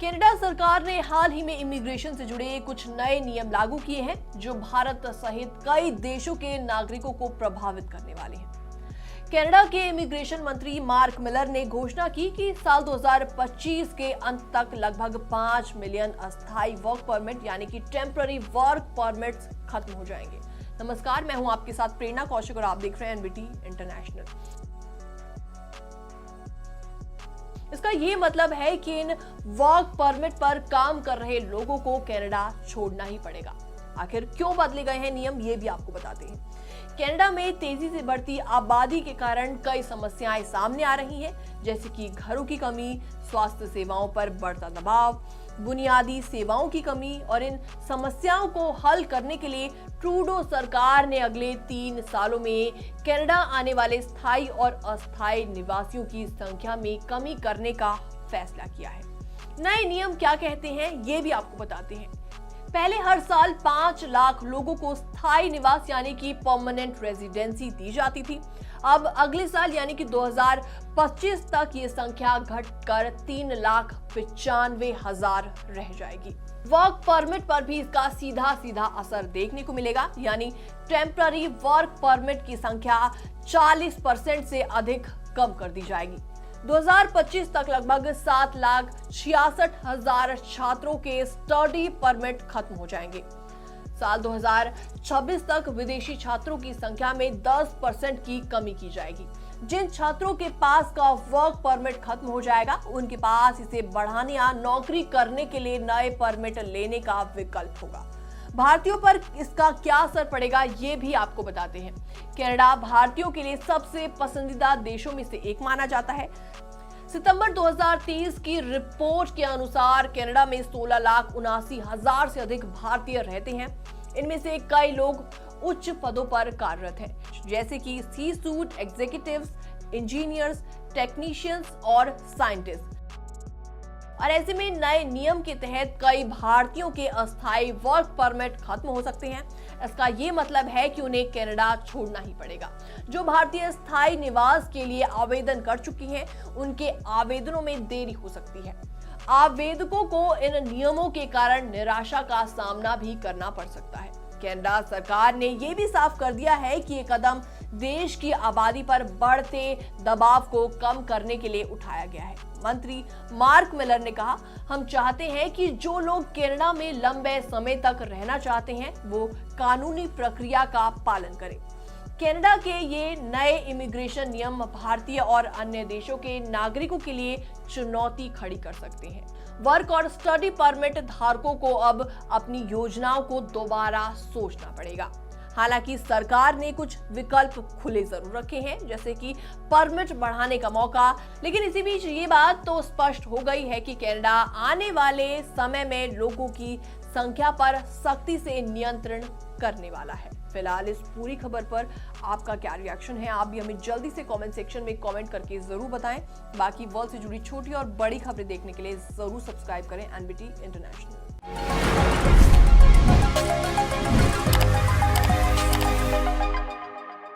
Canada सरकार ने हाल ही में इमिग्रेशन से जुड़े कुछ नए नियम लागू किए हैं जो भारत सहित कई देशों के नागरिकों को प्रभावित करने वाले हैं। कनाडा के इमिग्रेशन मंत्री मार्क मिलर ने घोषणा की कि साल 2025 के अंत तक लगभग 5 मिलियन अस्थायी वर्क परमिट यानी कि टेम्पररी वर्क परमिट्स खत्म हो जाएंगे। नमस्कार, मैं हूं आपके साथ प्रेरणा कौशिक और आप देख रहे हैं एनबीटी इंटरनेशनल। इसका ये मतलब है कि इन वर्क परमिट पर काम कर रहे लोगों को कनाडा छोड़ना ही पड़ेगा। आखिर क्यों बदले गए हैं नियम, ये भी आपको बताते हैं। कनाडा में तेजी से बढ़ती आबादी के कारण कई समस्याएं सामने आ रही हैं, जैसे कि घरों की कमी, स्वास्थ्य सेवाओं पर बढ़ता दबाव, बुनियादी सेवाओं की कमी। और इन समस्याओं को हल करने के लिए ट्रूडो सरकार ने अगले 3 सालों में कनाडा आने वाले स्थायी और अस्थायी निवासियों की संख्या में कमी करने का फैसला किया है। नए नियम क्या कहते हैं, ये भी आपको बताते हैं। पहले हर साल 5 लाख लोगों को स्थायी निवास यानी कि परमानेंट रेजिडेंसी दी जाती थी। अब अगले साल यानी कि 2025 तक ये संख्या घटकर 3,95,000 रह जाएगी। वर्क परमिट पर भी इसका सीधा असर देखने को मिलेगा, यानी टेम्पररी वर्क परमिट की संख्या 40% से अधिक कम कर दी जाएगी। 2025 तक लगभग 7,66,000 छात्रों के स्टडी परमिट खत्म हो जाएंगे। साल 2026 तक विदेशी छात्रों की संख्या में 10% की कमी की जाएगी। जिन छात्रों के पास का वर्क परमिट खत्म हो जाएगा, उनके पास इसे बढ़ाने या नौकरी करने के लिए नए परमिट लेने का विकल्प होगा। भारतीयों पर इसका क्या असर पड़ेगा, ये भी आपको बताते हैं। कनाडा भारतीयों के लिए सबसे पसंदीदा देशों में से एक माना जाता है। सितंबर 2023 की रिपोर्ट के अनुसार कनाडा में 16,79,000 से अधिक भारतीय रहते हैं। इनमें से कई लोग उच्च पदों पर कार्यरत हैं, जैसे कि सी सूट एग्जीक्यूटिव्स, इंजीनियर्स, टेक्नीशियंस और साइंटिस्ट। और ऐसे में नए नियम के तहत कई भारतीयों के अस्थायी वर्क परमिट खत्म हो सकते हैं। इसका ये मतलब है कि उन्हें कनाडा छोड़ना ही पड़ेगा। जो भारतीय स्थायी निवास के लिए आवेदन कर चुकी हैं, उनके आवेदनों में देरी हो सकती है। आवेदकों को इन नियमों के कारण निराशा का सामना भी करना पड़ सकता है। कनाडा सरकार ने यह भी साफ कर दिया है कि ये कदम देश की आबादी पर बढ़ते दबाव को कम करने के लिए उठाया गया है। मंत्री मार्क मिलर ने कहा, हम चाहते हैं कि जो लोग कनाडा में लंबे समय तक रहना चाहते हैं, वो कानूनी प्रक्रिया का पालन करें। कनाडा के ये नए इमिग्रेशन नियम भारतीय और अन्य देशों के नागरिकों के लिए चुनौती खड़ी कर सकते हैं। वर्क और स्टडी परमिट धारकों को अब अपनी योजनाओं को दोबारा सोचना पड़ेगा। हालांकि सरकार ने कुछ विकल्प खुले जरूर रखे हैं, जैसे कि परमिट बढ़ाने का मौका। लेकिन इसी बीच ये बात तो स्पष्ट हो गई है कि कनाडा आने वाले समय में लोगों की संख्या पर सख्ती से नियंत्रण करने वाला है। फिलहाल इस पूरी खबर पर आपका क्या रिएक्शन है, आप भी हमें जल्दी से कमेंट सेक्शन में कमेंट करके जरूर बताएं। बाकी वर्ल्ड से जुड़ी छोटी और बड़ी खबरें देखने के लिए जरूर सब्सक्राइब करें एनबीटी इंटरनेशनल।